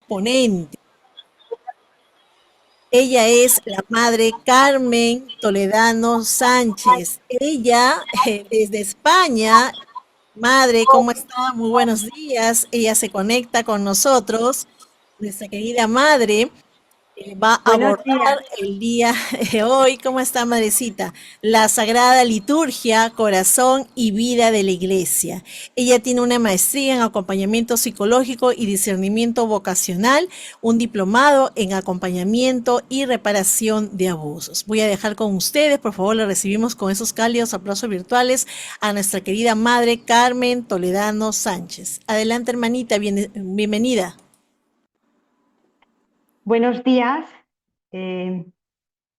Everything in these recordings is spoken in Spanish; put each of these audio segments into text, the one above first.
ponente. Ella es la madre Carmen Toledano Sánchez. Ella, desde España, madre, ¿cómo está? Muy buenos días. Ella se conecta con nosotros, nuestra querida madre. Va a Buenos abordar días. el día de hoy. ¿Cómo está, madrecita? La Sagrada Liturgia, Corazón y Vida de la Iglesia. Ella tiene una maestría en acompañamiento psicológico y discernimiento vocacional, un diplomado en acompañamiento y reparación de abusos. Voy a dejar con ustedes, por favor, le recibimos con esos cálidos aplausos virtuales a nuestra querida madre Carmen Toledano Sánchez. Adelante, hermanita, bienvenida. Buenos días. Eh,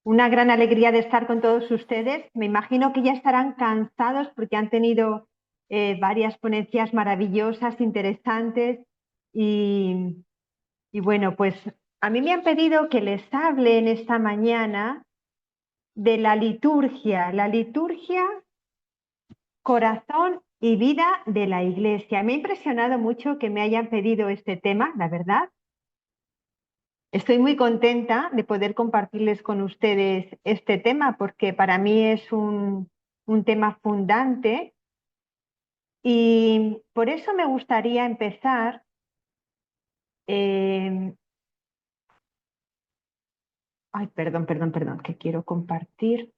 una gran alegría de estar con todos ustedes. Me imagino que ya estarán cansados porque han tenido varias ponencias maravillosas, interesantes. Y, y bueno, pues a mí me han pedido que les hable en esta mañana de la liturgia, corazón y vida de la Iglesia. Me ha impresionado mucho que me hayan pedido este tema, la verdad. Estoy muy contenta de poder compartirles con ustedes este tema porque para mí es un tema fundante y por eso me gustaría empezar. eh, Ay, perdón, que quiero compartir.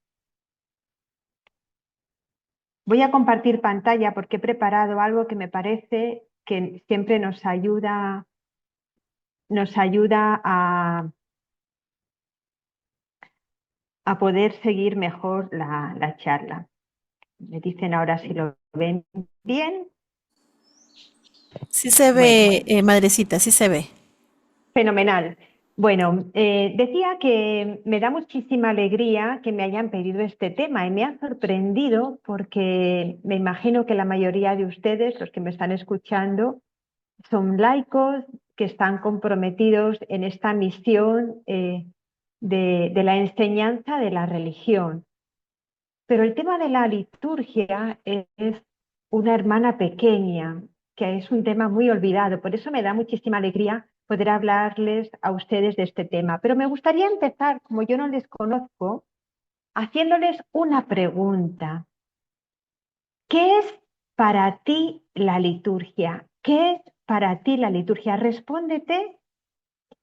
Voy a compartir pantalla porque he preparado algo que me parece que siempre nos ayuda a poder seguir mejor la charla. Me dicen ahora si lo ven bien. Sí se Bueno. ve, madrecita, sí se ve. Fenomenal. Bueno, decía que me da muchísima alegría que me hayan pedido este tema y me ha sorprendido porque me imagino que la mayoría de ustedes, los que me están escuchando, son laicos que están comprometidos en esta misión de la enseñanza de la religión. Pero el tema de la liturgia es una hermana pequeña, que es un tema muy olvidado. Por eso me da muchísima alegría poder hablarles a ustedes de este tema. Pero me gustaría empezar, como yo no les conozco, haciéndoles una pregunta. ¿Qué es para ti la liturgia? ¿Qué es para ti la liturgia? Respóndete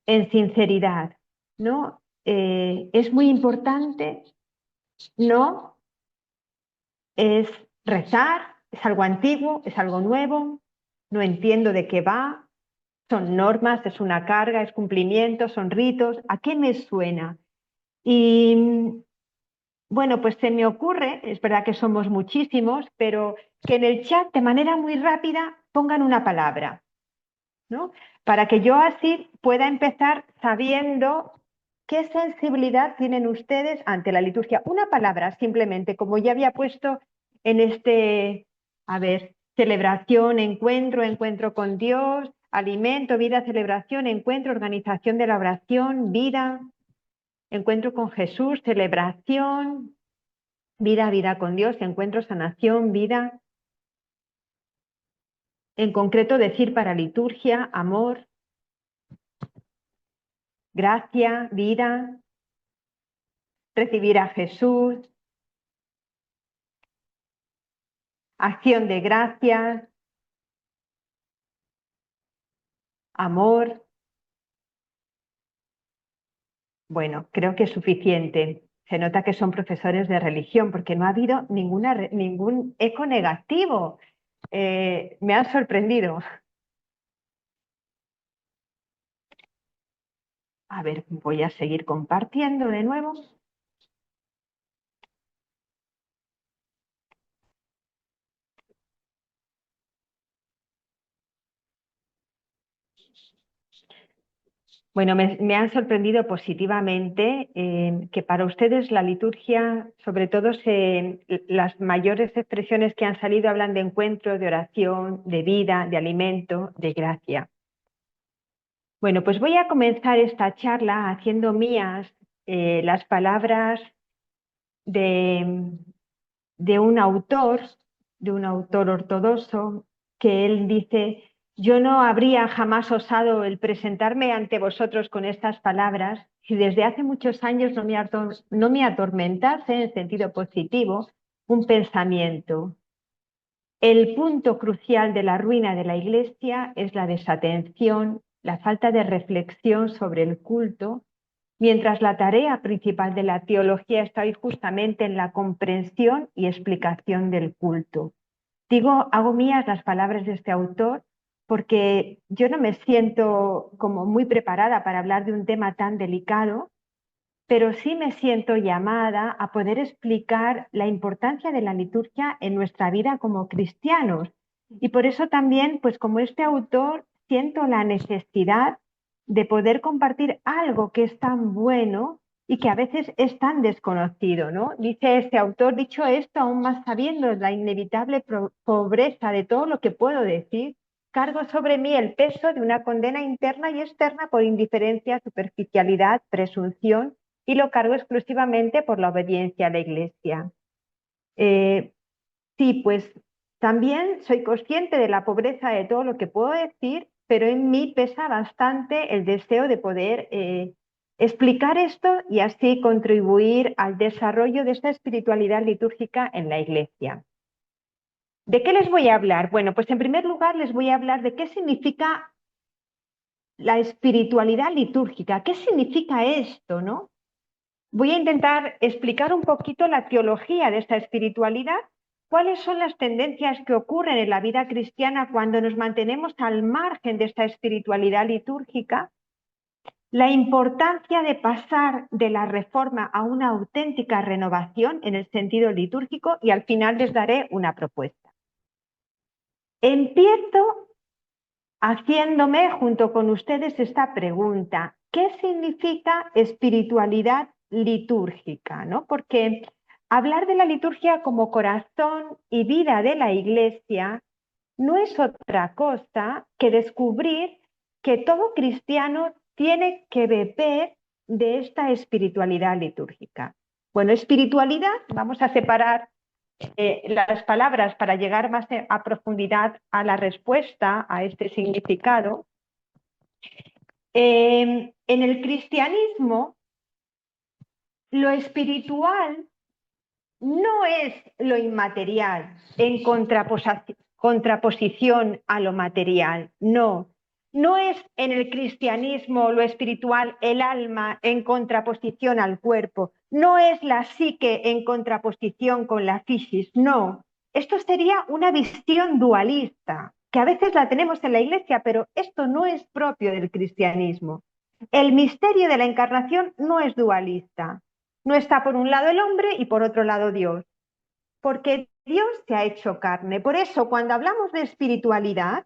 en sinceridad, ¿no? ¿Es muy importante? ¿No? ¿Es rezar? ¿Es algo antiguo? ¿Es algo nuevo? No entiendo de qué va. ¿Son normas? ¿Es una carga? ¿Es cumplimiento? ¿Son ritos? ¿A qué me suena? Y bueno, pues se me ocurre, es verdad que somos muchísimos, pero que en el chat de manera muy rápida pongan una palabra, ¿no? Para que yo así pueda empezar sabiendo qué sensibilidad tienen ustedes ante la liturgia. Una palabra simplemente, como ya había puesto en este, a ver, celebración, encuentro, encuentro con Dios, alimento, vida, celebración, encuentro, organización de la oración, vida, encuentro con Jesús, celebración, vida, vida con Dios, encuentro, sanación, vida. En concreto, decir para liturgia, amor, gracia, vida, recibir a Jesús, acción de gracias, amor. Bueno, creo que es suficiente. Se nota que son profesores de religión porque no ha habido ningún eco negativo. Me han sorprendido. A ver, voy a seguir compartiendo de nuevo. Bueno, me han sorprendido positivamente que para ustedes la liturgia, sobre todo las mayores expresiones que han salido hablan de encuentro, de oración, de vida, de alimento, de gracia. Bueno, pues voy a comenzar esta charla haciendo mías las palabras de, de un autor, de un autor ortodoxo, que él dice Yo no habría jamás osado el presentarme ante vosotros con estas palabras si desde hace muchos años no me atormentase en sentido positivo un pensamiento. El punto crucial de la ruina de la Iglesia es la desatención, la falta de reflexión sobre el culto, mientras la tarea principal de la teología está hoy justamente en la comprensión y explicación del culto. Hago mías las palabras de este autor porque yo no me siento como muy preparada para hablar de un tema tan delicado, pero sí me siento llamada a poder explicar la importancia de la liturgia en nuestra vida como cristianos. Y por eso también, pues como este autor, siento la necesidad de poder compartir algo que es tan bueno y que a veces es tan desconocido, ¿no? Dice este autor, dicho esto, aún más sabiendo la inevitable pobreza de todo lo que puedo decir, cargo sobre mí el peso de una condena interna y externa por indiferencia, superficialidad, presunción, y lo cargo exclusivamente por la obediencia a la Iglesia. Sí, pues también soy consciente de la pobreza de todo lo que puedo decir, pero en mí pesa bastante el deseo de poder explicar esto y así contribuir al desarrollo de esta espiritualidad litúrgica en la Iglesia. ¿De qué les voy a hablar? Bueno, pues en primer lugar les voy a hablar de qué significa la espiritualidad litúrgica. ¿Qué significa esto, no? Voy a intentar explicar un poquito la teología de esta espiritualidad, cuáles son las tendencias que ocurren en la vida cristiana cuando nos mantenemos al margen de esta espiritualidad litúrgica, la importancia de pasar de la reforma a una auténtica renovación en el sentido litúrgico y al final les daré una propuesta. Empiezo haciéndome junto con ustedes esta pregunta: ¿qué significa espiritualidad litúrgica? ¿No? Porque hablar de la liturgia como corazón y vida de la Iglesia no es otra cosa que descubrir que todo cristiano tiene que beber de esta espiritualidad litúrgica. Bueno, espiritualidad, vamos a separar las palabras para llegar más a profundidad a la respuesta a este significado. En el cristianismo, lo espiritual no es lo inmaterial en contraposición a lo material, no. No es en el cristianismo lo espiritual el alma en contraposición al cuerpo, no es la psique en contraposición con la fisis, no. Esto sería una visión dualista, que a veces la tenemos en la Iglesia, pero esto no es propio del cristianismo. El misterio de la encarnación no es dualista. No está por un lado el hombre y por otro lado Dios, porque Dios se ha hecho carne. Por eso, cuando hablamos de espiritualidad,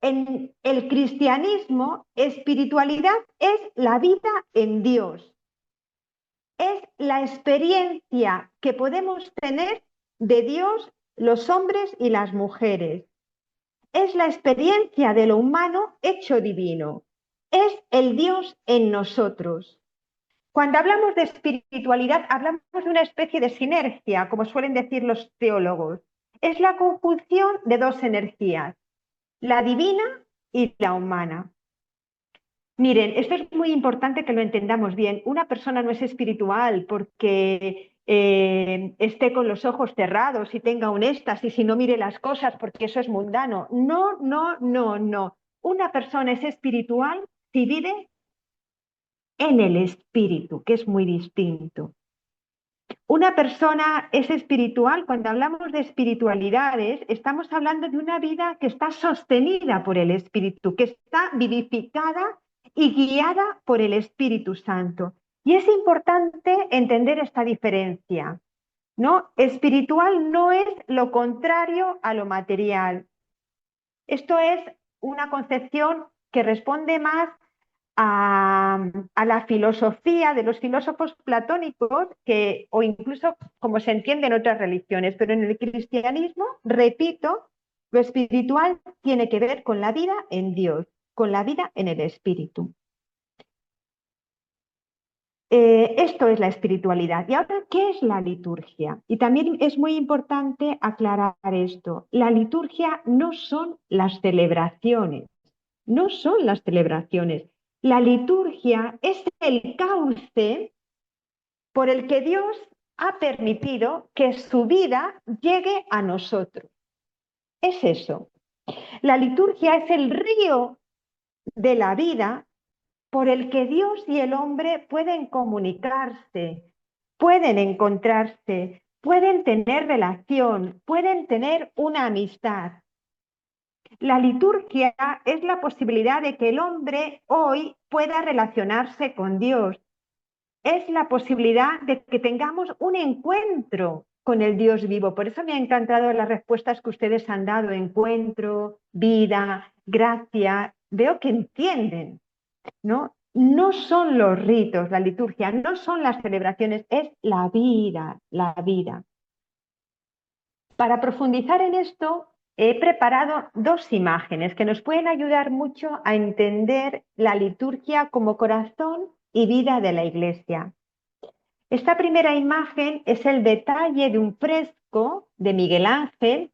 en el cristianismo, espiritualidad es la vida en Dios. Es la experiencia que podemos tener de Dios los hombres y las mujeres. Es la experiencia de lo humano hecho divino. Es el Dios en nosotros. Cuando hablamos de espiritualidad, hablamos de una especie de sinergia, como suelen decir los teólogos. Es la conjunción de dos energías, la divina y la humana. Miren, esto es muy importante que lo entendamos bien. Una persona no es espiritual porque esté con los ojos cerrados y tenga un éxtasis y no mire las cosas porque eso es mundano. No, no, no, no. Una persona es espiritual si vive en el espíritu, que es muy distinto. Una persona es espiritual, cuando hablamos de espiritualidades, estamos hablando de una vida que está sostenida por el Espíritu, que está vivificada y guiada por el Espíritu Santo. Y es importante entender esta diferencia, ¿no? Espiritual no es lo contrario a lo material. Esto es una concepción que responde más a la filosofía de los filósofos platónicos o incluso como se entiende en otras religiones, pero en el cristianismo, repito, lo espiritual tiene que ver con la vida en Dios, con la vida en el espíritu. Esto es la espiritualidad. ¿Y ahora qué es la liturgia? Y también es muy importante aclarar esto. La liturgia no son las celebraciones, no son las celebraciones. La liturgia es el cauce por el que Dios ha permitido que su vida llegue a nosotros. Es eso. La liturgia es el río de la vida por el que Dios y el hombre pueden comunicarse, pueden encontrarse, pueden tener relación, pueden tener una amistad. La liturgia es la posibilidad de que el hombre hoy pueda relacionarse con Dios. Es la posibilidad de que tengamos un encuentro con el Dios vivo. Por eso me han encantado las respuestas que ustedes han dado: encuentro, vida, gracia. Veo que entienden, ¿no? No son los ritos, la liturgia, no son las celebraciones, es la vida, la vida. Para profundizar en esto, he preparado dos imágenes que nos pueden ayudar mucho a entender la liturgia como corazón y vida de la Iglesia. Esta primera imagen es el detalle de un fresco de Miguel Ángel,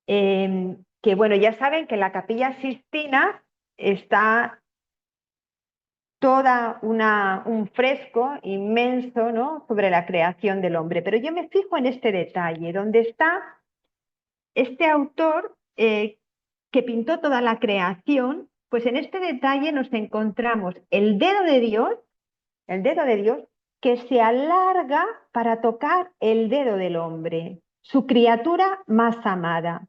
que bueno, ya saben que en la Capilla Sixtina está toda un fresco inmenso, ¿no?, sobre la creación del hombre. Pero yo me fijo en este detalle, donde está este autor que pintó toda la creación. Pues en este detalle nos encontramos el dedo de Dios que se alarga para tocar el dedo del hombre, su criatura más amada.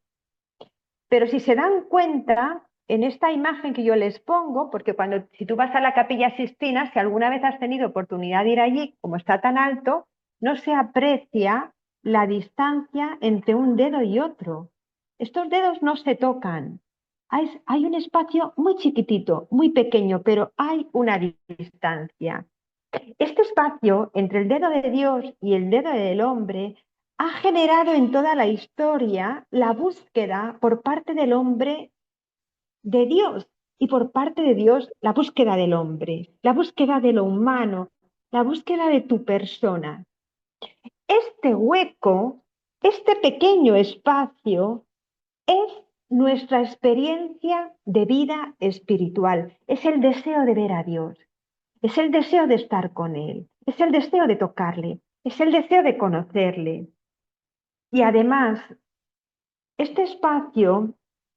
Pero si se dan cuenta, en esta imagen que yo les pongo, porque si tú vas a la Capilla Sixtina, si alguna vez has tenido oportunidad de ir allí, como está tan alto, no se aprecia la distancia entre un dedo y otro. Estos dedos no se tocan. Hay un espacio muy chiquitito, muy pequeño, pero hay una distancia. Este espacio entre el dedo de Dios y el dedo del hombre ha generado en toda la historia la búsqueda por parte del hombre de Dios, y por parte de Dios la búsqueda del hombre, la búsqueda de lo humano, la búsqueda de tu persona. Este hueco, este pequeño espacio es nuestra experiencia de vida espiritual, es el deseo de ver a Dios. Es el deseo de estar con Él, es el deseo de tocarle, es el deseo de conocerle. Y además, este espacio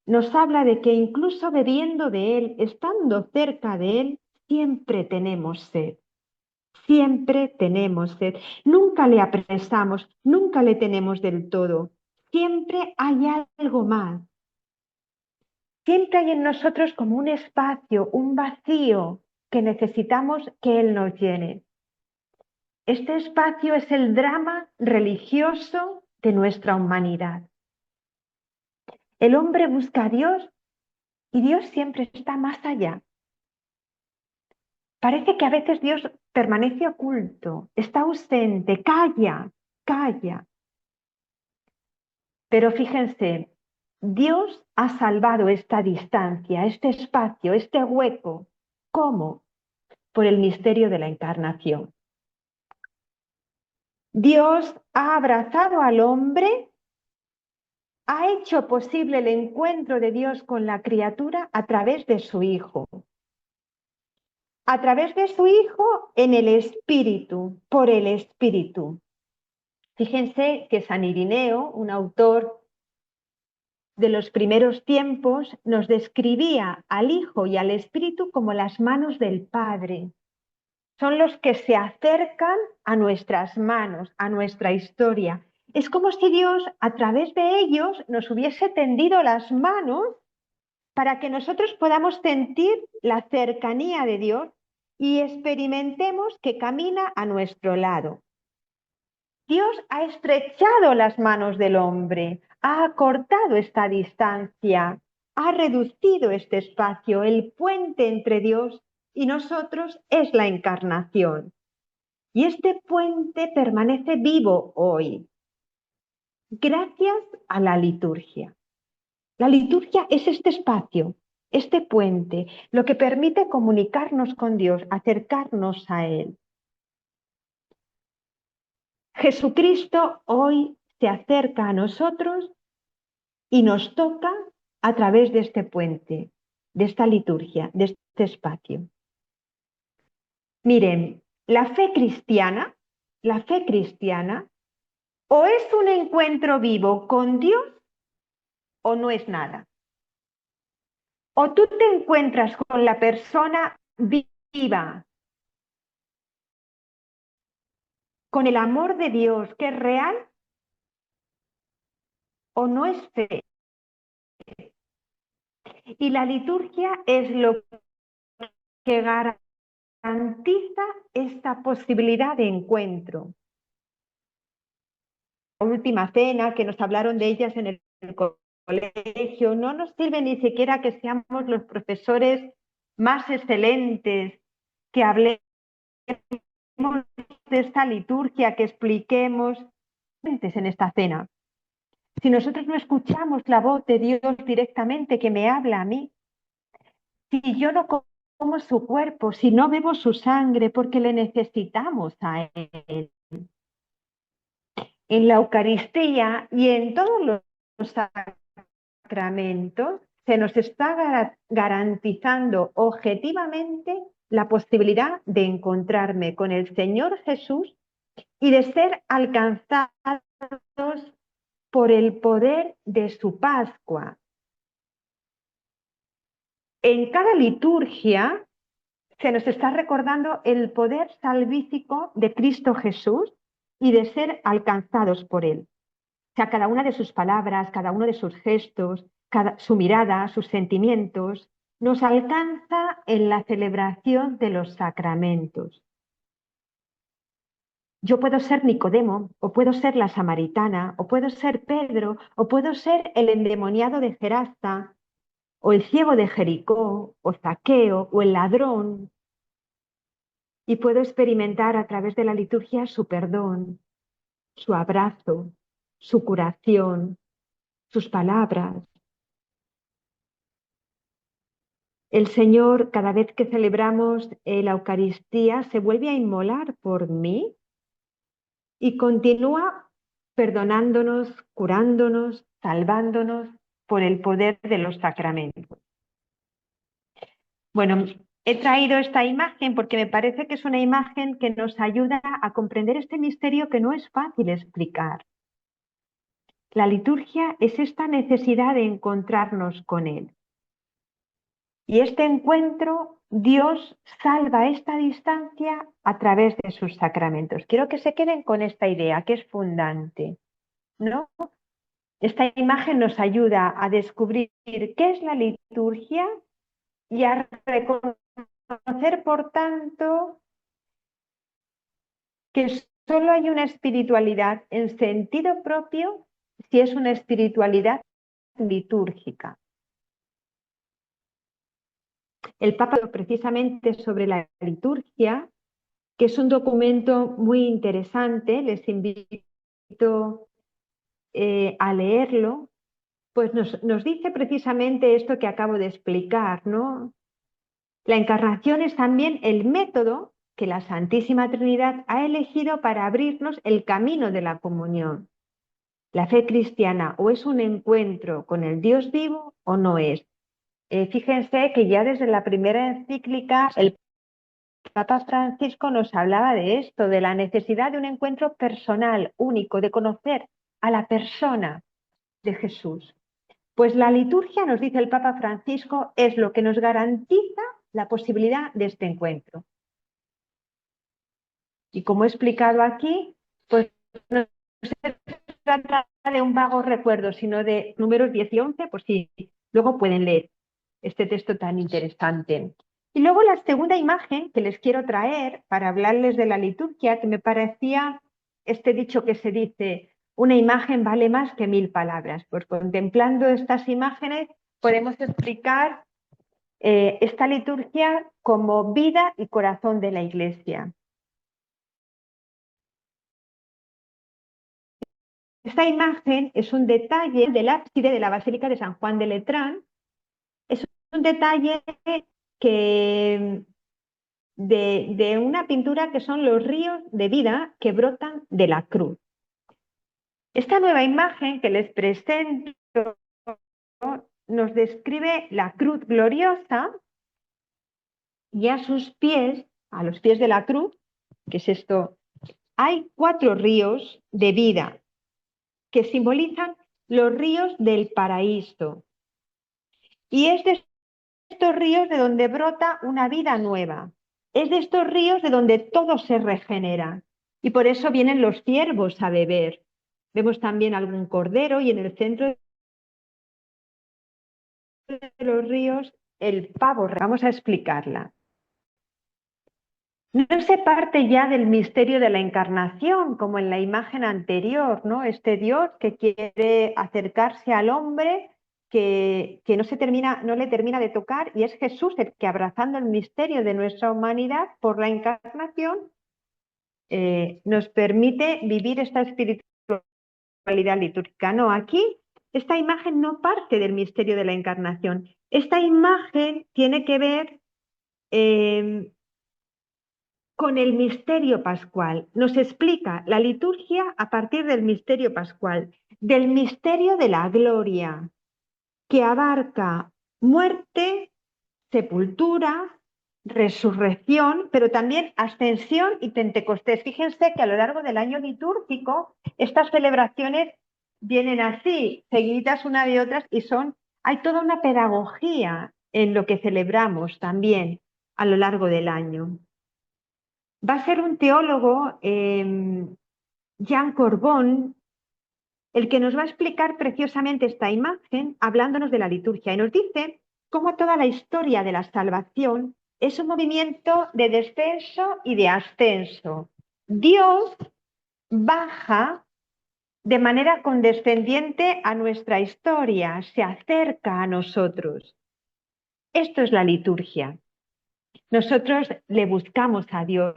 nos habla de que incluso bebiendo de Él, estando cerca de Él, siempre tenemos sed. Siempre tenemos sed. Nunca le apresamos, nunca le tenemos del todo. Siempre hay algo más. Siempre hay en nosotros como un espacio, un vacío que necesitamos que Él nos llene. Este espacio es el drama religioso de nuestra humanidad. El hombre busca a Dios y Dios siempre está más allá. Parece que a veces Dios permanece oculto, está ausente, calla, calla. Pero fíjense, Dios ha salvado esta distancia, este espacio, este hueco. ¿Cómo? Por el misterio de la encarnación. Dios ha abrazado al hombre, ha hecho posible el encuentro de Dios con la criatura a través de su Hijo. A través de su Hijo en el Espíritu, por el Espíritu. Fíjense que San Irineo, un autor de los primeros tiempos, nos describía al Hijo y al Espíritu como las manos del Padre. Son los que se acercan a nuestras manos, a nuestra historia. Es como si Dios, a través de ellos, nos hubiese tendido las manos para que nosotros podamos sentir la cercanía de Dios y experimentemos que camina a nuestro lado. Dios ha estrechado las manos del hombre, ha acortado esta distancia, ha reducido este espacio. El puente entre Dios y nosotros es la encarnación. Y este puente permanece vivo hoy, gracias a la liturgia. La liturgia es este espacio, este puente, lo que permite comunicarnos con Dios, acercarnos a Él. Jesucristo hoy se acerca a nosotros y nos toca a través de este puente, de esta liturgia, de este espacio. Miren, la fe cristiana, o es un encuentro vivo con Dios o no es nada. O tú te encuentras con la persona viva, con el amor de Dios que es real, o no es fe. Y la liturgia es lo que garantiza esta posibilidad de encuentro. La última cena, que nos hablaron de ellas en el colegio, no nos sirve ni siquiera que seamos los profesores más excelentes, que hablemos de esta liturgia, que expliquemos en esta cena. Si nosotros no escuchamos la voz de Dios directamente que me habla a mí, si yo no como su cuerpo, si no bebo su sangre porque le necesitamos a Él, en la Eucaristía y en todos los sacramentos se nos está garantizando objetivamente la posibilidad de encontrarme con el Señor Jesús y de ser alcanzados por el poder de su Pascua. En cada liturgia se nos está recordando el poder salvífico de Cristo Jesús y de ser alcanzados por Él. O sea, cada una de sus palabras, cada uno de sus gestos, su mirada, sus sentimientos, nos alcanza en la celebración de los sacramentos. Yo puedo ser Nicodemo, o puedo ser la samaritana, o puedo ser Pedro, o puedo ser el endemoniado de Gerasa, o el ciego de Jericó, o Zaqueo, o el ladrón, y puedo experimentar a través de la liturgia su perdón, su abrazo, su curación, sus palabras. El Señor, cada vez que celebramos la Eucaristía, se vuelve a inmolar por mí y continúa perdonándonos, curándonos, salvándonos por el poder de los sacramentos. Bueno, he traído esta imagen porque me parece que es una imagen que nos ayuda a comprender este misterio que no es fácil explicar. La liturgia es esta necesidad de encontrarnos con Él. Y este encuentro, Dios salva esta distancia a través de sus sacramentos. Quiero que se queden con esta idea, que es fundante, ¿no? Esta imagen nos ayuda a descubrir qué es la liturgia y a reconocer, por tanto, que solo hay una espiritualidad en sentido propio si es una espiritualidad litúrgica. El Papa precisamente sobre la liturgia, que es un documento muy interesante, les invito a leerlo, pues nos dice precisamente esto que acabo de explicar, ¿no? La encarnación es también el método que la Santísima Trinidad ha elegido para abrirnos el camino de la comunión. La fe cristiana o es un encuentro con el Dios vivo o no es. Fíjense que ya desde la primera encíclica el Papa Francisco nos hablaba de esto, de la necesidad de un encuentro personal, único, de conocer a la persona de Jesús. Pues la liturgia, nos dice el Papa Francisco, es lo que nos garantiza la posibilidad de este encuentro. Y como he explicado aquí, pues no se trata de un vago recuerdo, sino de números 10 y 11, pues sí, luego pueden leer este texto tan interesante. Y luego la segunda imagen que les quiero traer para hablarles de la liturgia, que me parecía este dicho que se dice, una imagen vale más que 1000 palabras. Pues contemplando estas imágenes podemos explicar esta liturgia como vida y corazón de la Iglesia. Esta imagen es un detalle del ábside de la Basílica de San Juan de Letrán. Es un detalle que de una pintura que son los ríos de vida que brotan de la cruz. Esta nueva imagen que les presento nos describe la cruz gloriosa y a sus pies, a los pies de la cruz, que es esto, hay 4 ríos de vida que simbolizan los ríos del paraíso. Y es de estos ríos de donde brota una vida nueva. Es de estos ríos de donde todo se regenera. Y por eso vienen los ciervos a beber. Vemos también algún cordero y en el centro de los ríos el pavo. Vamos a explicarla. No se parte ya del misterio de la encarnación, como en la imagen anterior, ¿no? Este Dios que quiere acercarse al hombre, que no le termina de tocar, y es Jesús el que, abrazando el misterio de nuestra humanidad por la encarnación, nos permite vivir esta espiritualidad litúrgica. No, aquí esta imagen no parte del misterio de la encarnación. Esta imagen tiene que ver con el misterio pascual. Nos explica la liturgia a partir del misterio pascual, del misterio de la gloria, que abarca muerte, sepultura, resurrección, pero también ascensión y Pentecostés. Fíjense que a lo largo del año litúrgico estas celebraciones vienen así, seguidas una de otras, y hay toda una pedagogía en lo que celebramos también a lo largo del año. Va a ser un teólogo, Jean Corbon, el que nos va a explicar preciosamente esta imagen hablándonos de la liturgia. Y nos dice cómo toda la historia de la salvación es un movimiento de descenso y de ascenso. Dios baja de manera condescendiente a nuestra historia, se acerca a nosotros. Esto es la liturgia. Nosotros le buscamos a Dios,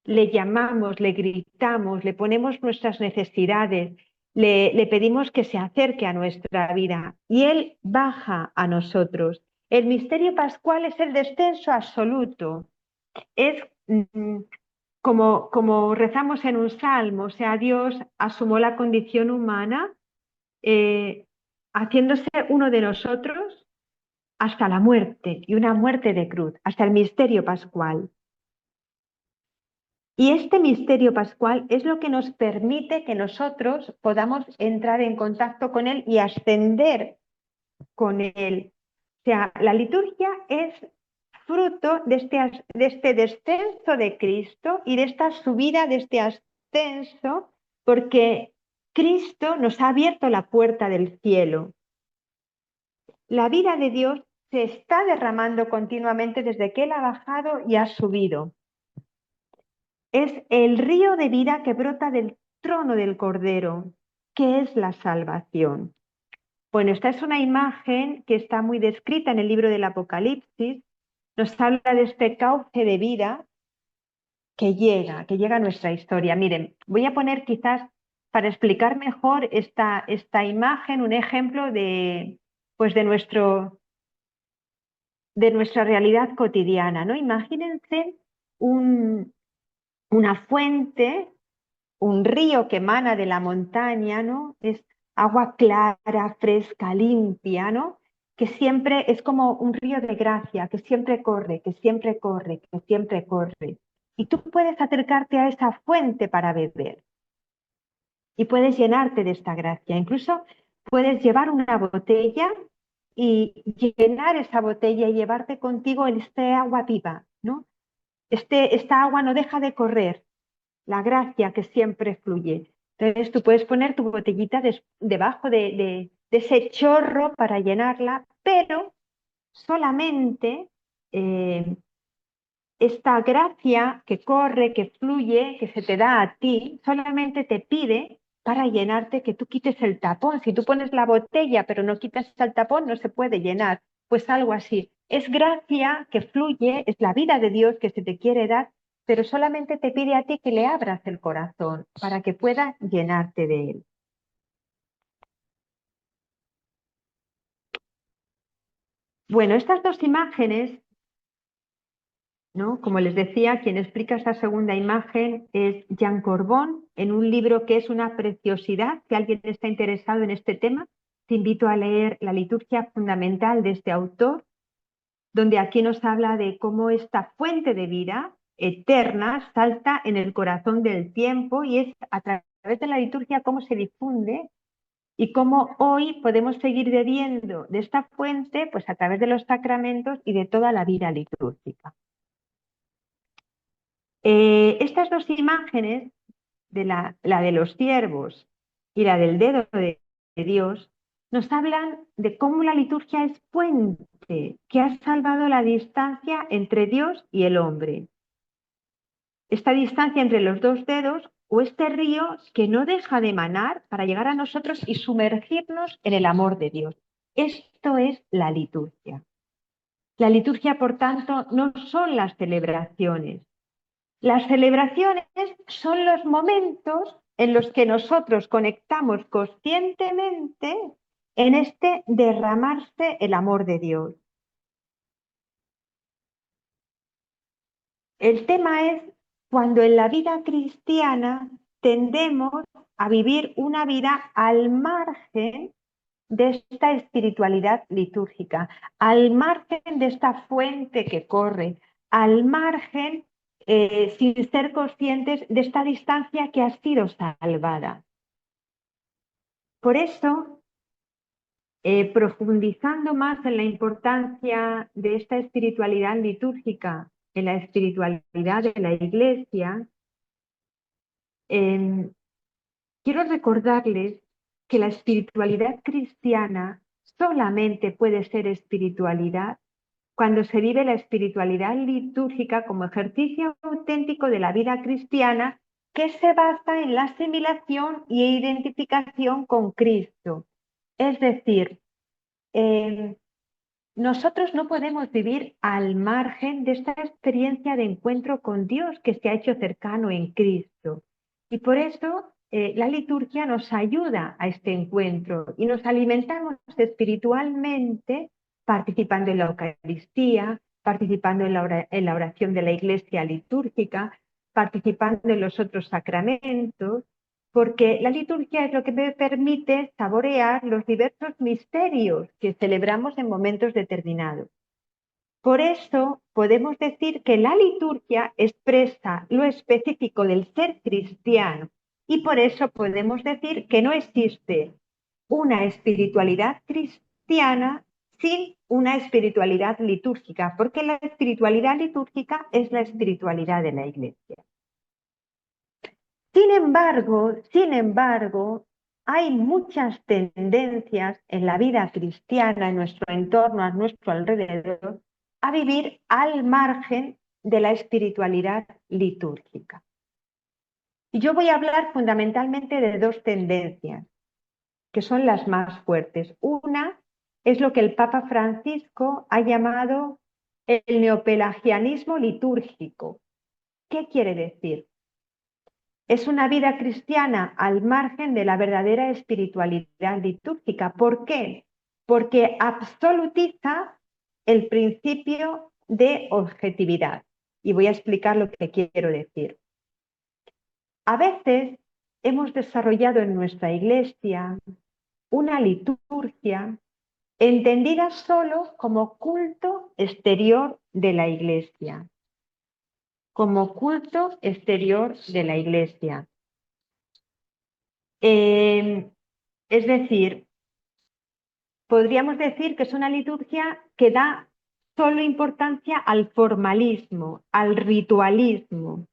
le llamamos, le gritamos, le ponemos nuestras necesidades, le pedimos que se acerque a nuestra vida y Él baja a nosotros. El misterio pascual es el descenso absoluto. Es como rezamos en un salmo, o sea, Dios asumió la condición humana, haciéndose uno de nosotros hasta la muerte, y una muerte de cruz, hasta el misterio pascual. Y este misterio pascual es lo que nos permite que nosotros podamos entrar en contacto con Él y ascender con Él. O sea, la liturgia es fruto de este descenso de Cristo y de esta subida, de este ascenso, porque Cristo nos ha abierto la puerta del cielo. La vida de Dios se está derramando continuamente desde que Él ha bajado y ha subido. Es el río de vida que brota del trono del Cordero, que es la salvación. Bueno, esta es una imagen que está muy descrita en el libro del Apocalipsis. Nos habla de este cauce de vida que llega a nuestra historia. Miren, voy a poner quizás para explicar mejor esta imagen un ejemplo pues de nuestra realidad cotidiana, ¿no? Imagínense una fuente, un río que emana de la montaña, ¿no? Es agua clara, fresca, limpia, ¿no? Que siempre es como un río de gracia, que siempre corre, que siempre corre, que siempre corre. Y tú puedes acercarte a esa fuente para beber y puedes llenarte de esta gracia. Incluso puedes llevar una botella y llenar esa botella y llevarte contigo este agua viva, ¿no? Esta agua no deja de correr, la gracia que siempre fluye. Entonces tú puedes poner tu botellita debajo de ese chorro para llenarla, pero solamente esta gracia que corre, que fluye, que se te da a ti, solamente te pide para llenarte que tú quites el tapón. Si tú pones la botella pero no quitas el tapón, no se puede llenar. Pues algo así. Es gracia que fluye, es la vida de Dios que se te quiere dar, pero solamente te pide a ti que le abras el corazón para que pueda llenarte de él. Bueno, estas dos imágenes ¿no? Como les decía, quien explica esta segunda imagen es Jean Corbon en un libro que es una preciosidad. Si alguien está interesado en este tema, te invito a leer La liturgia fundamental de este autor, donde aquí nos habla de cómo esta fuente de vida eterna salta en el corazón del tiempo y es a través de la liturgia cómo se difunde y cómo hoy podemos seguir bebiendo de esta fuente pues a través de los sacramentos y de toda la vida litúrgica. Estas dos imágenes, la de los ciervos y la del dedo de Dios, nos hablan de cómo la liturgia es puente que ha salvado la distancia entre Dios y el hombre. Esta distancia entre los dos dedos o este río que no deja de emanar para llegar a nosotros y sumergirnos en el amor de Dios. Esto es la liturgia. La liturgia, por tanto, no son las celebraciones. Las celebraciones son los momentos en los que nosotros conectamos conscientemente en este derramarse el amor de Dios. El tema es cuando en la vida cristiana tendemos a vivir una vida al margen de esta espiritualidad litúrgica, al margen de esta fuente que corre, al margen, sin ser conscientes de esta distancia que ha sido salvada. Por eso, profundizando más en la importancia de esta espiritualidad litúrgica, en la espiritualidad de la Iglesia, quiero recordarles que la espiritualidad cristiana solamente puede ser espiritualidad cuando se vive la espiritualidad litúrgica como ejercicio auténtico de la vida cristiana que se basa en la asimilación y identificación con Cristo. Es decir, nosotros no podemos vivir al margen de esta experiencia de encuentro con Dios que se ha hecho cercano en Cristo. Y por eso la liturgia nos ayuda a este encuentro y nos alimentamos espiritualmente participando en la Eucaristía, participando en la oración de la Iglesia litúrgica, participando en los otros sacramentos, porque la liturgia es lo que me permite saborear los diversos misterios que celebramos en momentos determinados. Por eso podemos decir que la liturgia expresa lo específico del ser cristiano y por eso podemos decir que no existe una espiritualidad cristiana sin una espiritualidad litúrgica, porque la espiritualidad litúrgica es la espiritualidad de la Iglesia. Sin embargo, hay muchas tendencias en la vida cristiana, en nuestro entorno, a nuestro alrededor, a vivir al margen de la espiritualidad litúrgica. Y yo voy a hablar fundamentalmente de dos tendencias, que son las más fuertes. Una es lo que el Papa Francisco ha llamado el neopelagianismo litúrgico. ¿Qué quiere decir? Es una vida cristiana al margen de la verdadera espiritualidad litúrgica. ¿Por qué? Porque absolutiza el principio de objetividad. Y voy a explicar lo que quiero decir. A veces hemos desarrollado en nuestra Iglesia una liturgia entendida solo como culto exterior de la Iglesia. Como culto exterior de la Iglesia. Es decir, podríamos decir que es una liturgia que da solo importancia al formalismo, al ritualismo.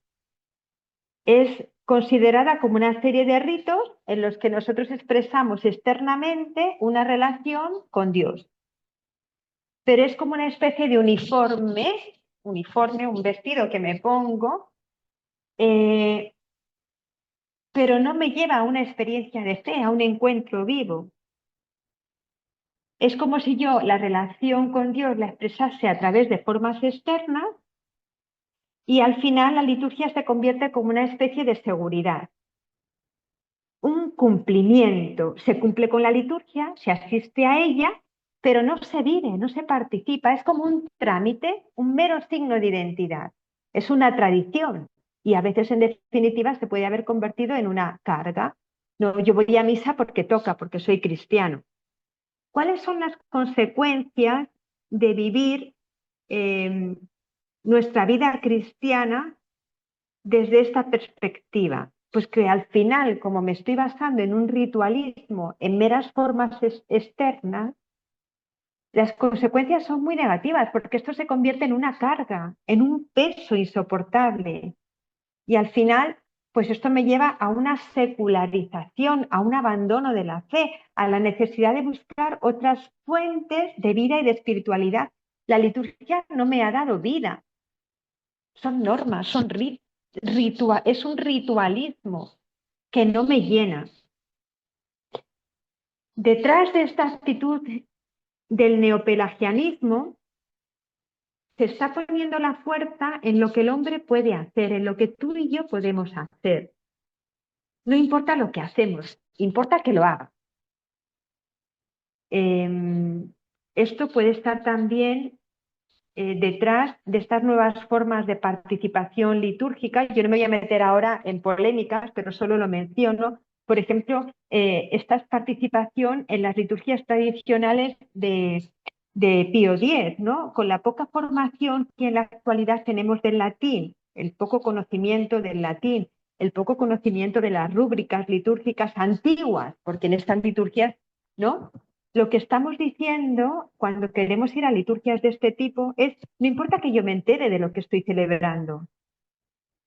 Es considerada como una serie de ritos en los que nosotros expresamos externamente una relación con Dios. Pero es como una especie de uniforme, un vestido que me pongo, pero no me lleva a una experiencia de fe, a un encuentro vivo. Es como si yo la relación con Dios la expresase a través de formas externas y al final la liturgia se convierte como una especie de seguridad. Un cumplimiento. Se cumple con la liturgia, se asiste a ella, pero no se vive, no se participa, es como un trámite, un mero signo de identidad. Es una tradición y a veces en definitiva se puede haber convertido en una carga. No, yo voy a misa porque toca, porque soy cristiano. ¿Cuáles son las consecuencias de vivir eh, nuestra vida cristiana desde esta perspectiva? Pues que al final, como me estoy basando en un ritualismo, en meras formas externas, las consecuencias son muy negativas porque esto se convierte en una carga, en un peso insoportable. Y al final, pues esto me lleva a una secularización, a un abandono de la fe, a la necesidad de buscar otras fuentes de vida y de espiritualidad. La liturgia no me ha dado vida, son normas, es un ritualismo que no me llena. Detrás de esta actitud del neopelagianismo se está poniendo la fuerza en lo que el hombre puede hacer, en lo que tú y yo podemos hacer. No importa lo que hacemos, importa que lo haga. Esto puede estar también detrás de estas nuevas formas de participación litúrgica. Yo no me voy a meter ahora en polémicas, pero solo lo menciono. Por ejemplo, esta participación en las liturgias tradicionales de Pío X, ¿no? Con la poca formación que en la actualidad tenemos del latín, el poco conocimiento del latín, el poco conocimiento de las rúbricas litúrgicas antiguas, porque en estas liturgias, ¿no? Lo que estamos diciendo cuando queremos ir a liturgias de este tipo es, no importa que yo me entere de lo que estoy celebrando,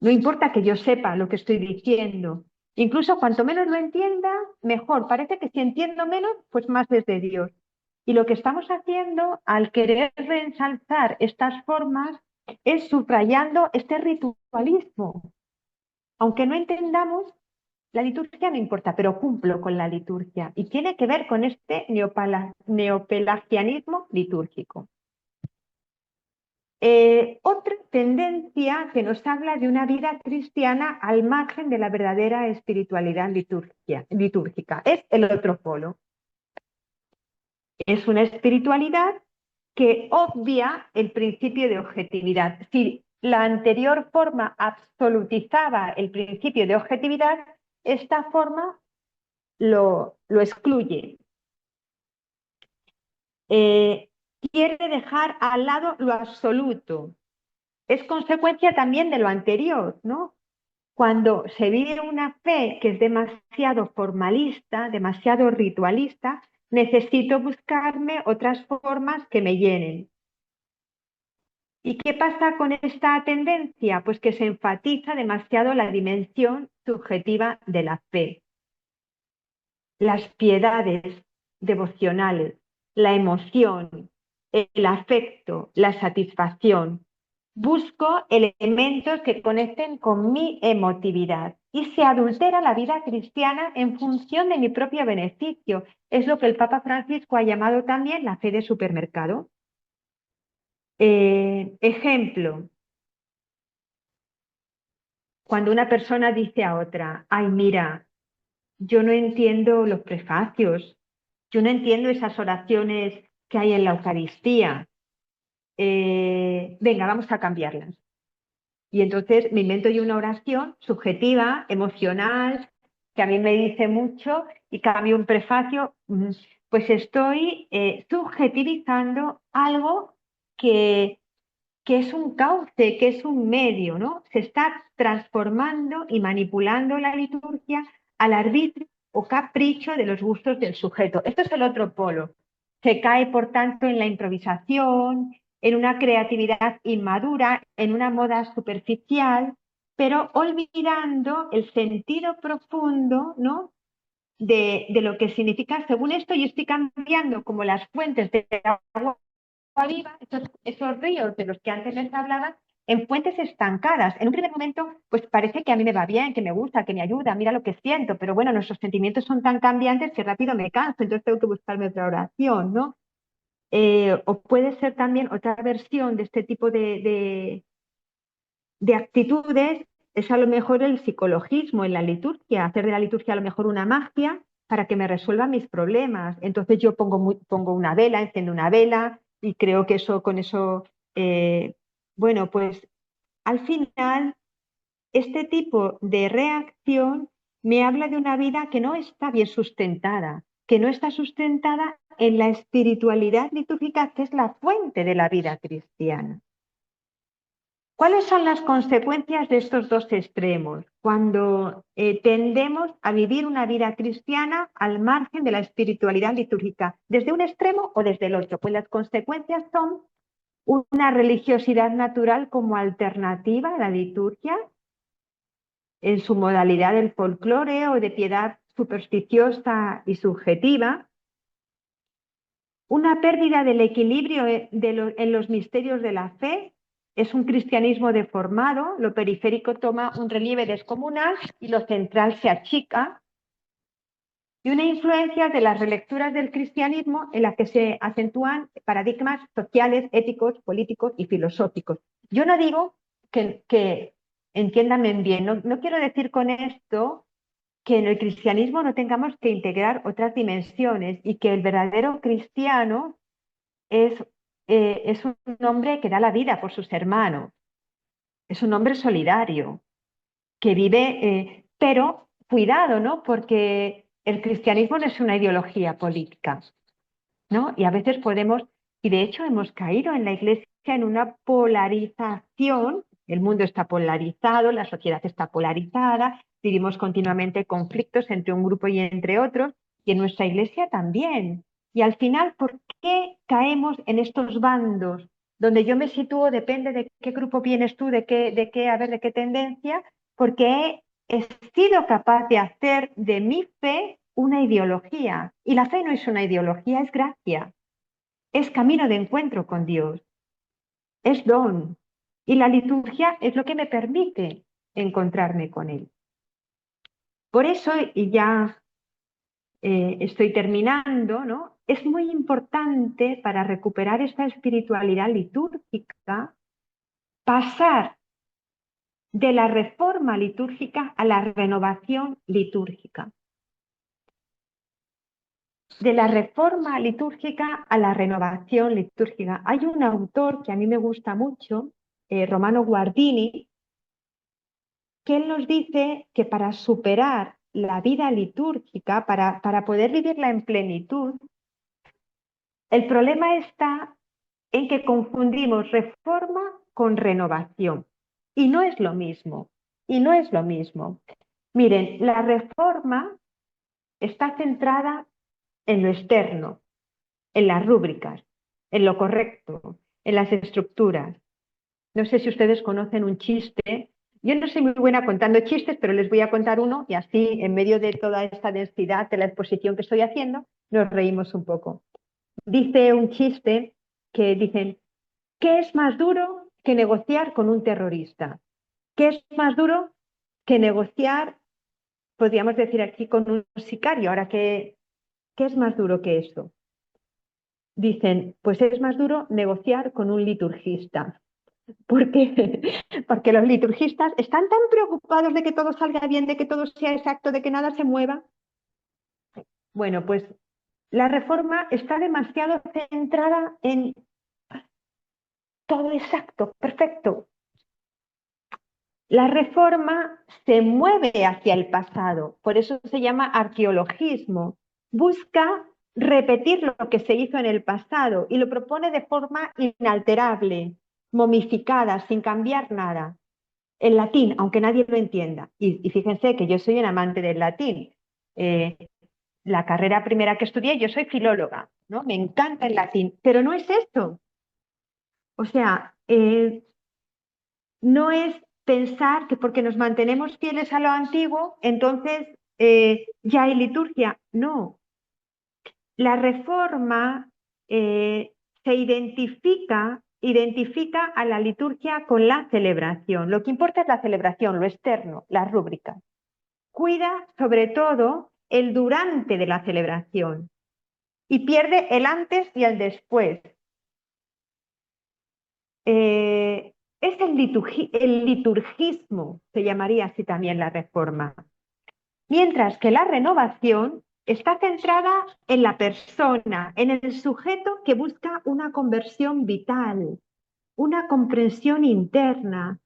no importa que yo sepa lo que estoy diciendo, incluso cuanto menos lo entienda, mejor. Parece que si entiendo menos, pues más es de Dios. Y lo que estamos haciendo al querer reensalzar estas formas es subrayando este ritualismo. Aunque no entendamos, la liturgia no importa, pero cumplo con la liturgia y tiene que ver con este neopelagianismo litúrgico. Otra tendencia que nos habla de una vida cristiana al margen de la verdadera espiritualidad litúrgica es el otro polo. Es una espiritualidad que obvia el principio de objetividad. Si la anterior forma absolutizaba el principio de objetividad, esta forma lo excluye. Quiere dejar al lado lo absoluto. Es consecuencia también de lo anterior, ¿no? Cuando se vive una fe que es demasiado formalista, demasiado ritualista, necesito buscarme otras formas que me llenen. ¿Y qué pasa con esta tendencia? Pues que se enfatiza demasiado la dimensión subjetiva de la fe. Las piedades devocionales, la emoción, el afecto, la satisfacción. Busco elementos que conecten con mi emotividad y se adultera la vida cristiana en función de mi propio beneficio. Es lo que el Papa Francisco ha llamado también la fe de supermercado. Ejemplo, cuando una persona dice a otra, ay, mira, yo no entiendo los prefacios, yo no entiendo esas oraciones que hay en la Eucaristía. Venga, vamos a cambiarlas. Y entonces me invento yo una oración subjetiva, emocional, que a mí me dice mucho y cambio un prefacio. Pues estoy subjetivizando algo que es un cauce, que es un medio, ¿no? Se está transformando y manipulando la liturgia al arbitrio o capricho de los gustos del sujeto. Esto es el otro polo. Se cae, por tanto, en la improvisación, en una creatividad inmadura, en una moda superficial, pero olvidando el sentido profundo, ¿no? De lo que significa, según esto, yo estoy cambiando como las fuentes de agua viva, esos ríos de los que antes les hablaba, en fuentes estancadas. En un primer momento, pues parece que a mí me va bien, que me gusta, que me ayuda, mira lo que siento, pero bueno, nuestros sentimientos son tan cambiantes que rápido me canso, entonces tengo que buscarme otra oración, ¿no? O puede ser también otra versión de este tipo de actitudes, es a lo mejor el psicologismo en la liturgia, hacer de la liturgia a lo mejor una magia para que me resuelva mis problemas. Entonces yo pongo una vela, enciendo una vela y creo que con eso, bueno, pues al final este tipo de reacción me habla de una vida que no está bien sustentada, que no está sustentada en la espiritualidad litúrgica, que es la fuente de la vida cristiana. ¿Cuáles son las consecuencias de estos dos extremos? Cuando tendemos a vivir una vida cristiana al margen de la espiritualidad litúrgica, desde un extremo o desde el otro, pues las consecuencias son una religiosidad natural como alternativa a la liturgia, en su modalidad del folclore o de piedad supersticiosa y subjetiva, una pérdida del equilibrio en los misterios de la fe, es un cristianismo deformado, lo periférico toma un relieve descomunal y lo central se achica, y una influencia de las relecturas del cristianismo en la que se acentúan paradigmas sociales, éticos, políticos y filosóficos. Yo no digo que entiéndanme bien, no quiero decir con esto que en el cristianismo no tengamos que integrar otras dimensiones y que el verdadero cristiano es un hombre que da la vida por sus hermanos, es un hombre solidario, que vive, pero cuidado, ¿no? Porque el cristianismo no es una ideología política, ¿no? Y a veces podemos, y de hecho hemos caído en la iglesia en una polarización, el mundo está polarizado, la sociedad está polarizada, vivimos continuamente conflictos entre un grupo y entre otros, y en nuestra iglesia también. Y al final, ¿por qué caemos en estos bandos? Donde yo me sitúo depende de qué grupo vienes tú, de qué tendencia, porque he sido capaz de hacer de mi fe una ideología. Y la fe no es una ideología, es gracia, es camino de encuentro con Dios, es don. Y la liturgia es lo que me permite encontrarme con Él. Por eso, y ya estoy terminando, ¿no? Es muy importante para recuperar esta espiritualidad litúrgica pasar de la reforma litúrgica a la renovación litúrgica. De la reforma litúrgica a la renovación litúrgica. Hay un autor que a mí me gusta mucho, Romano Guardini, que él nos dice que para superar la vida litúrgica, para poder vivirla en plenitud, el problema está en que confundimos reforma con renovación. Y no es lo mismo. Y no es lo mismo. Miren, la reforma está centrada en lo externo, en las rúbricas, en lo correcto, en las estructuras. No sé si ustedes conocen un chiste. Yo no soy muy buena contando chistes, pero les voy a contar uno y así, en medio de toda esta densidad de la exposición que estoy haciendo, nos reímos un poco. Dice un chiste que dicen, ¿qué es más duro que negociar con un terrorista? ¿Qué es más duro que negociar, podríamos decir aquí, con un sicario? Ahora, ¿qué es más duro que eso? Dicen, pues es más duro negociar con un liturgista. ¿Por qué? Porque los liturgistas están tan preocupados de que todo salga bien, de que todo sea exacto, de que nada se mueva. Bueno, pues la reforma está demasiado centrada en todo exacto, perfecto. La reforma se mueve hacia el pasado, por eso se llama arqueologismo. Busca repetir lo que se hizo en el pasado y lo propone de forma inalterable, momificada, sin cambiar nada. El latín, aunque nadie lo entienda. Y fíjense que yo soy un amante del latín. La carrera primera que estudié, yo soy filóloga, ¿no? Me encanta el latín, pero no es esto. O sea, no es pensar que porque nos mantenemos fieles a lo antiguo, entonces ya hay liturgia. No. La reforma se identifica a la liturgia con la celebración. Lo que importa es la celebración, lo externo, las rúbricas. Cuida sobre todo el durante de la celebración y pierde el antes y el después. Es el liturgismo, se llamaría así también la reforma. Mientras que la renovación Está centrada en la persona, en el sujeto que busca una conversión vital, una comprensión interna,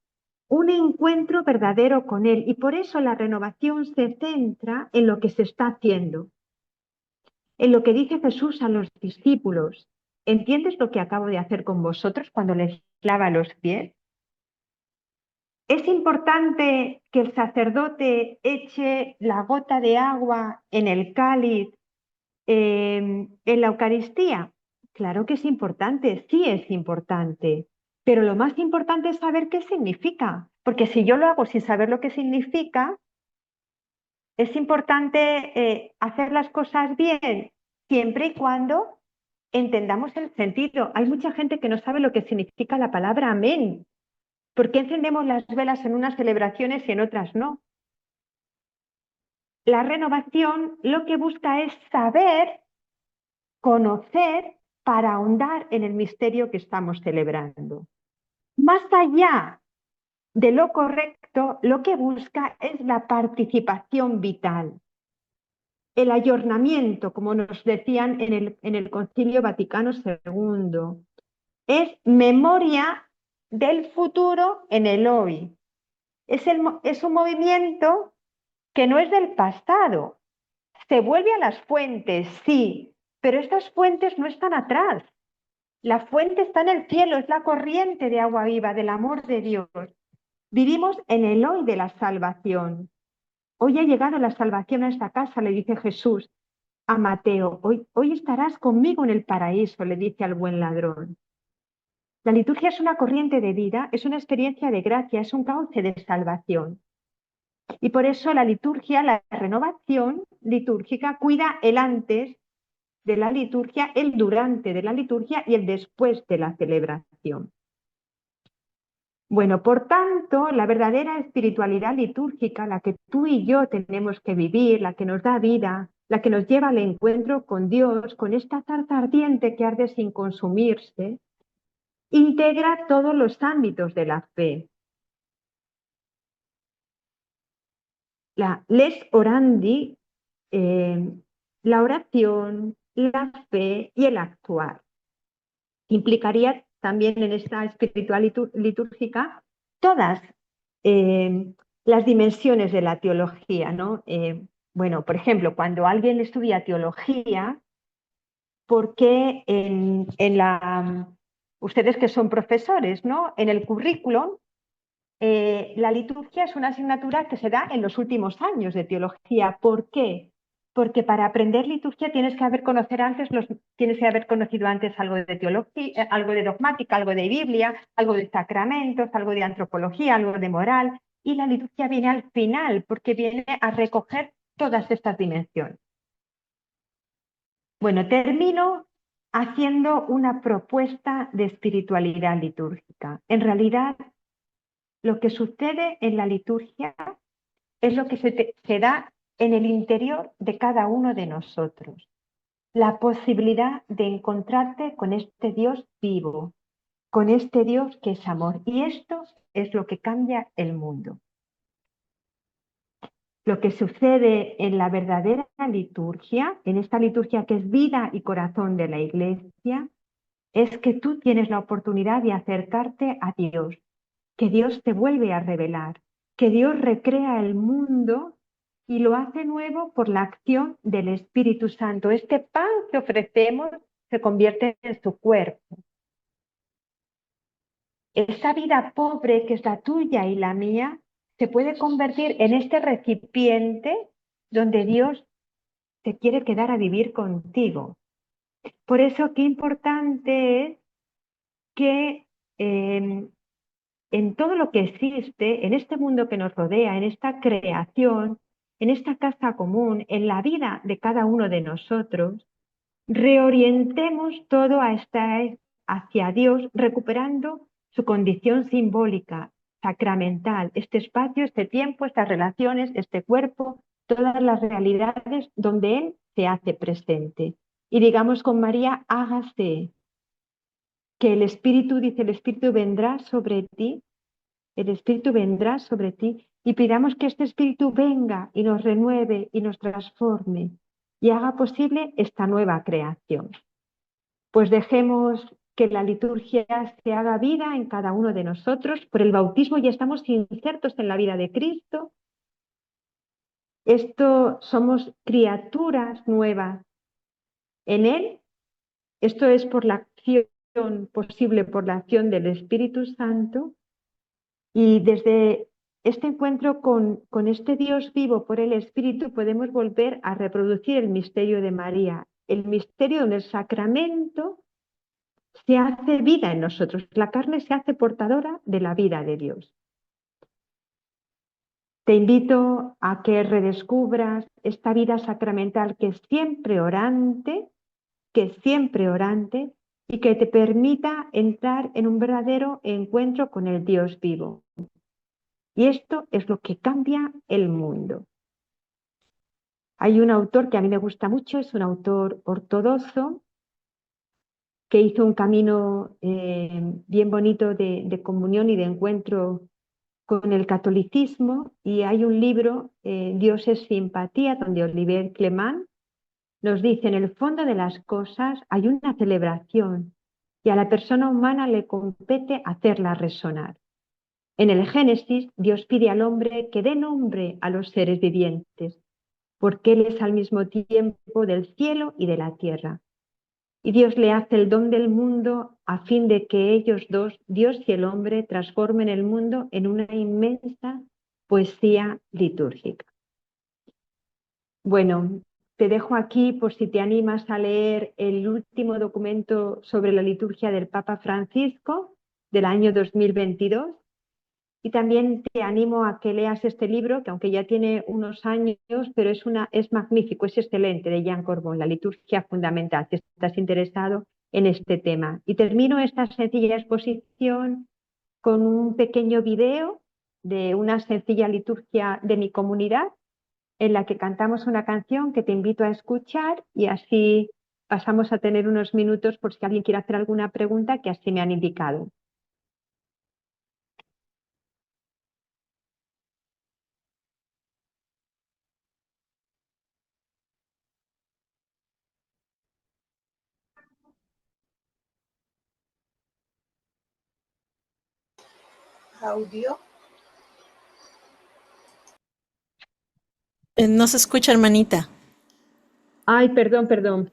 un encuentro verdadero con él. Y por eso la renovación se centra en lo que se está haciendo, en lo que dice Jesús a los discípulos. ¿Entiendes lo que acabo de hacer con vosotros cuando les lava los pies? Es importante que el sacerdote eche la gota de agua en el cáliz en la Eucaristía. Claro que es importante, sí es importante, pero lo más importante es saber qué significa, porque si yo lo hago sin saber lo que significa, es importante hacer las cosas bien, siempre y cuando entendamos el sentido. Hay mucha gente que no sabe lo que significa la palabra amén. ¿Por qué encendemos las velas en unas celebraciones y en otras no? La renovación lo que busca es saber, conocer, para ahondar en el misterio que estamos celebrando. Más allá de lo correcto, lo que busca es la participación vital, el ayornamiento, como nos decían en el Concilio Vaticano II. Es memoria del futuro en el hoy. Es un movimiento que no es del pasado. Se vuelve a las fuentes, sí, pero estas fuentes no están atrás. La fuente está en el cielo, es la corriente de agua viva del amor de Dios. Vivimos en el hoy de la salvación. Hoy ha llegado la salvación a esta casa, le dice Jesús a Mateo. Hoy estarás conmigo en el paraíso, le dice al buen ladrón. La liturgia es una corriente de vida, es una experiencia de gracia, es un cauce de salvación. Y por eso la liturgia, la renovación litúrgica, cuida el antes de la liturgia, el durante de la liturgia y el después de la celebración. Bueno, por tanto, la verdadera espiritualidad litúrgica, la que tú y yo tenemos que vivir, la que nos da vida, la que nos lleva al encuentro con Dios, con esta zarza ardiente que arde sin consumirse, integra todos los ámbitos de la fe. La les orandi, la oración, la fe y el actuar. Implicaría también en esta espiritualidad litúrgica todas las dimensiones de la teología, ¿no? Bueno, por ejemplo, cuando alguien estudia teología, ¿por qué ustedes que son profesores, ¿no? En el currículum, la liturgia es una asignatura que se da en los últimos años de teología. ¿Por qué? Porque para aprender liturgia tienes que haber conocido antes algo de teología, algo de dogmática, algo de Biblia, algo de sacramentos, algo de antropología, algo de moral. Y la liturgia viene al final, porque viene a recoger todas estas dimensiones. Bueno, termino haciendo una propuesta de espiritualidad litúrgica. En realidad, lo que sucede en la liturgia es lo que se da en el interior de cada uno de nosotros. La posibilidad de encontrarte con este Dios vivo, con este Dios que es amor. Y esto es lo que cambia el mundo. Lo que sucede en la verdadera liturgia, en esta liturgia que es vida y corazón de la Iglesia, es que tú tienes la oportunidad de acercarte a Dios, que Dios te vuelve a revelar, que Dios recrea el mundo y lo hace nuevo por la acción del Espíritu Santo. Este pan que ofrecemos se convierte en su cuerpo. Esta vida pobre que es la tuya y la mía se puede convertir en este recipiente donde Dios te quiere quedar a vivir contigo. Por eso qué importante es que en todo lo que existe, en este mundo que nos rodea, en esta creación, en esta casa común, en la vida de cada uno de nosotros, reorientemos todo a estar hacia Dios, recuperando su condición simbólica, sacramental, este espacio, este tiempo, estas relaciones, este cuerpo, todas las realidades donde Él se hace presente. Y digamos con María, hágase, que el Espíritu, dice, el Espíritu vendrá sobre ti, el Espíritu vendrá sobre ti, y pidamos que este Espíritu venga y nos renueve y nos transforme. y haga posible esta nueva creación. Pues dejemos que la liturgia se haga vida en cada uno de nosotros. Por el bautismo ya estamos insertos en la vida de Cristo. Esto somos criaturas nuevas en Él. Esto es por la acción posible, por la acción del Espíritu Santo. Y desde este encuentro con este Dios vivo por el Espíritu podemos volver a reproducir el misterio de María, el misterio donde el sacramento se hace vida en nosotros, la carne se hace portadora de la vida de Dios. Te invito a que redescubras esta vida sacramental que es siempre orante, y que te permita entrar en un verdadero encuentro con el Dios vivo. Y esto es lo que cambia el mundo. Hay un autor que a mí me gusta mucho, es un autor ortodoxo que hizo un camino bien bonito de comunión y de encuentro con el catolicismo, y hay un libro, Dios es simpatía, donde Olivier Clément nos dice: en el fondo de las cosas hay una celebración y a la persona humana le compete hacerla resonar. En el Génesis, Dios pide al hombre que dé nombre a los seres vivientes, porque Él es al mismo tiempo del cielo y de la tierra. Y Dios le hace el don del mundo a fin de que ellos dos, Dios y el hombre, transformen el mundo en una inmensa poesía litúrgica. Bueno, te dejo aquí por si te animas a leer el último documento sobre la liturgia del Papa Francisco del año 2022. Y también te animo a que leas este libro, que aunque ya tiene unos años, pero es magnífico, es excelente, de Jean Corbon, La liturgia fundamental, si estás interesado en este tema. Y termino esta sencilla exposición con un pequeño video de una sencilla liturgia de mi comunidad, en la que cantamos una canción que te invito a escuchar, y así pasamos a tener unos minutos por si alguien quiere hacer alguna pregunta, que así me han indicado. Audio. No se escucha, hermanita. Ay, perdón.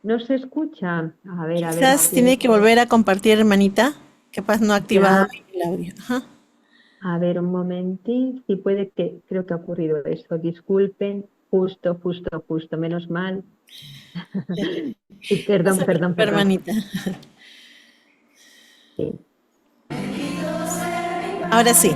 No se escucha. A ver. Quizás tiene que volver a compartir, hermanita. Capaz no ha activado Ya, el audio. Ajá. a ver, un momentín. Sí, creo que ha ocurrido eso. Disculpen. Justo. Menos mal. Sí, No se perdón. preocupe, hermanita. Sí. Ahora sí.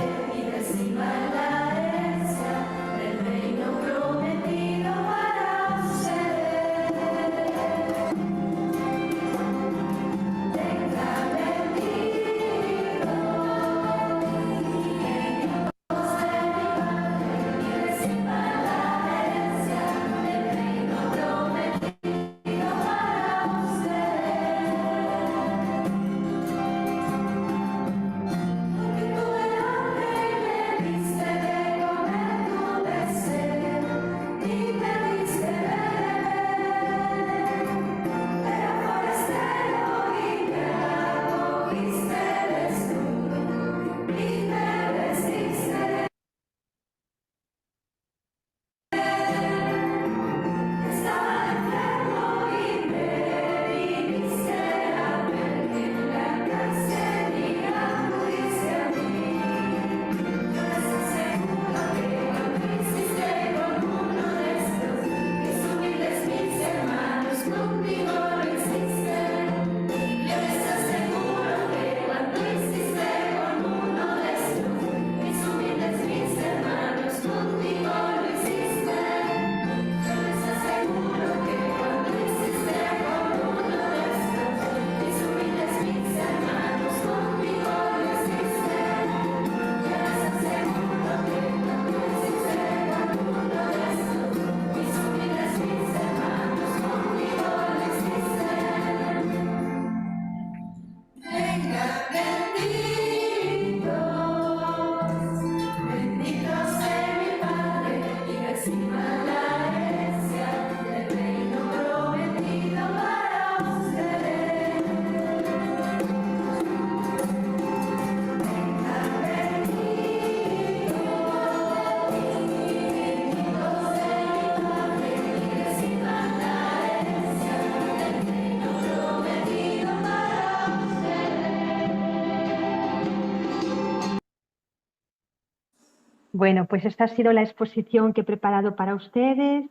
Bueno, pues esta ha sido la exposición que he preparado para ustedes.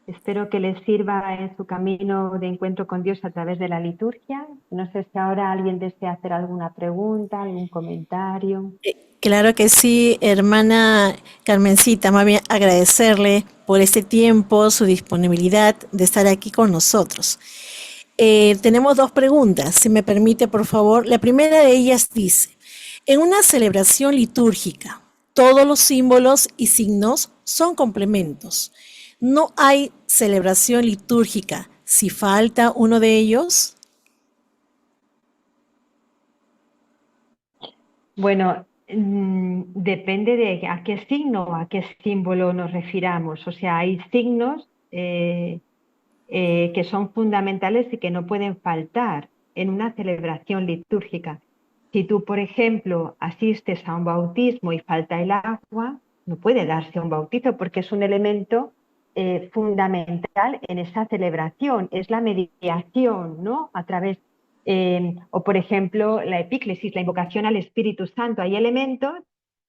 Espero que les sirva en su camino de encuentro con Dios a través de la liturgia. No sé si ahora alguien desea hacer alguna pregunta, algún comentario. Claro que sí, hermana Carmencita, más bien agradecerle por este tiempo, su disponibilidad de estar aquí con nosotros. Tenemos dos preguntas, si me permite, por favor. La primera de ellas dice, en una celebración litúrgica, todos los símbolos y signos son complementos. ¿No hay celebración litúrgica si falta uno de ellos? Bueno, depende de a qué signo o a qué símbolo nos refiramos. O sea, hay signos que son fundamentales y que no pueden faltar en una celebración litúrgica. Si tú, por ejemplo, asistes a un bautismo y falta el agua, no puede darse un bautizo porque es un elemento fundamental en esa celebración, es la mediación, ¿no? A través, o por ejemplo, la epíclesis, la invocación al Espíritu Santo. Hay elementos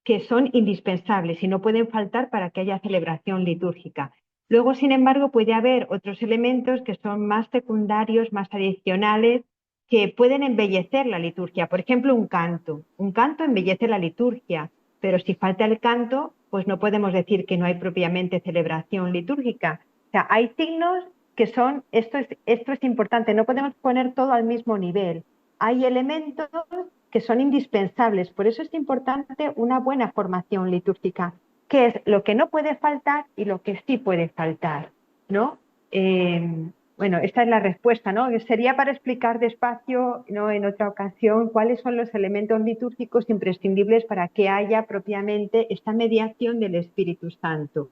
que son indispensables y no pueden faltar para que haya celebración litúrgica. Luego, sin embargo, puede haber otros elementos que son más secundarios, más adicionales, que pueden embellecer la liturgia. Por ejemplo, un canto. Un canto embellece la liturgia, pero si falta el canto, pues no podemos decir que no hay propiamente celebración litúrgica. O sea, hay signos que son, esto es importante, no podemos poner todo al mismo nivel. Hay elementos que son indispensables, por eso es importante una buena formación litúrgica, que es lo que no puede faltar y lo que sí puede faltar, ¿no? Bueno, esta es la respuesta, ¿no? Sería para explicar despacio, ¿no?, en otra ocasión cuáles son los elementos litúrgicos imprescindibles para que haya propiamente esta mediación del Espíritu Santo,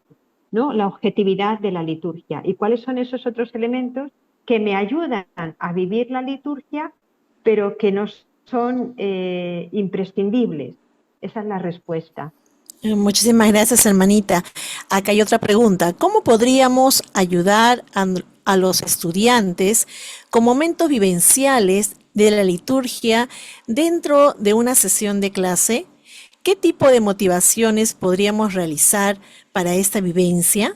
¿no? La objetividad de la liturgia. ¿Y cuáles son esos otros elementos que me ayudan a vivir la liturgia, pero que no son imprescindibles? Esa es la respuesta. Muchísimas gracias, hermanita. Acá hay otra pregunta. ¿Cómo podríamos ayudar a los estudiantes con momentos vivenciales de la liturgia dentro de una sesión de clase? ¿Qué tipo de motivaciones podríamos realizar para esta vivencia?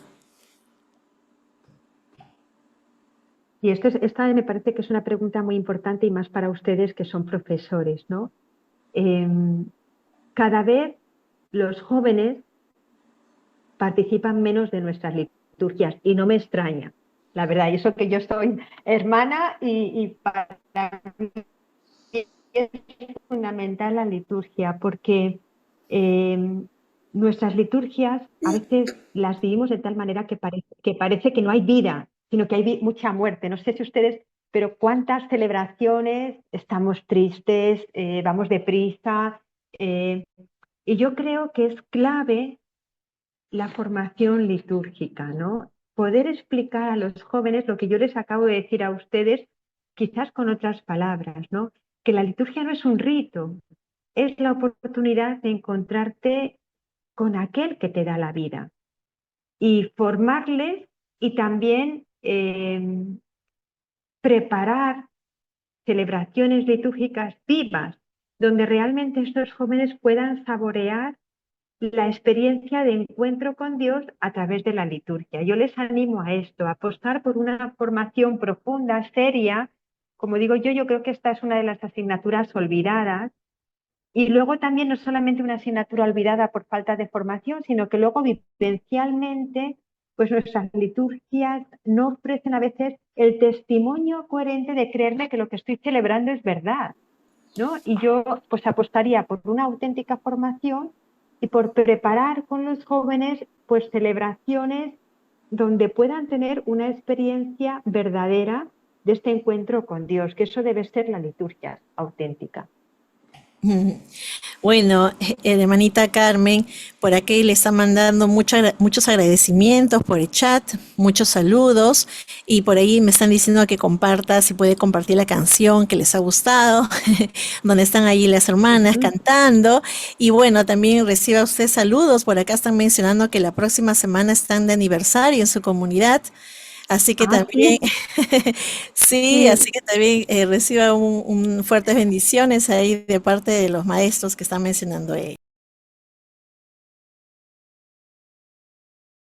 Y esta me parece que es una pregunta muy importante y más para ustedes que son profesores, ¿no? Cada vez los jóvenes participan menos de nuestras liturgias y no me extraña, la verdad. Y eso que yo soy hermana y para mí es fundamental la liturgia porque nuestras liturgias a veces las vivimos de tal manera que parece que no hay vida, sino que hay mucha muerte. No sé si ustedes, pero cuántas celebraciones estamos tristes, vamos deprisa. Y yo creo que es clave la formación litúrgica, ¿no? Poder explicar a los jóvenes lo que yo les acabo de decir a ustedes, quizás con otras palabras, ¿no? Que la liturgia no es un rito, es la oportunidad de encontrarte con aquel que te da la vida y formarles y también preparar celebraciones litúrgicas vivas, donde realmente estos jóvenes puedan saborear la experiencia de encuentro con Dios a través de la liturgia. Yo les animo a esto, a apostar por una formación profunda, seria. Como digo yo creo que esta es una de las asignaturas olvidadas. Y luego también no solamente una asignatura olvidada por falta de formación, sino que luego vivencialmente, pues nuestras liturgias no ofrecen a veces el testimonio coherente de creerme que lo que estoy celebrando es verdad, ¿no? Y yo pues apostaría por una auténtica formación y por preparar con los jóvenes pues celebraciones donde puedan tener una experiencia verdadera de este encuentro con Dios, que eso debe ser la liturgia auténtica. Bueno, hermanita Carmen, por aquí le está mandando muchos agradecimientos por el chat, muchos saludos, y por ahí me están diciendo que comparta, si puede compartir la canción que les ha gustado, donde están ahí las hermanas cantando. Y bueno, también reciba usted saludos. Por acá están mencionando que la próxima semana están de aniversario en su comunidad. Así que también, sí, así que también reciba fuertes bendiciones ahí de parte de los maestros que están mencionando ahí.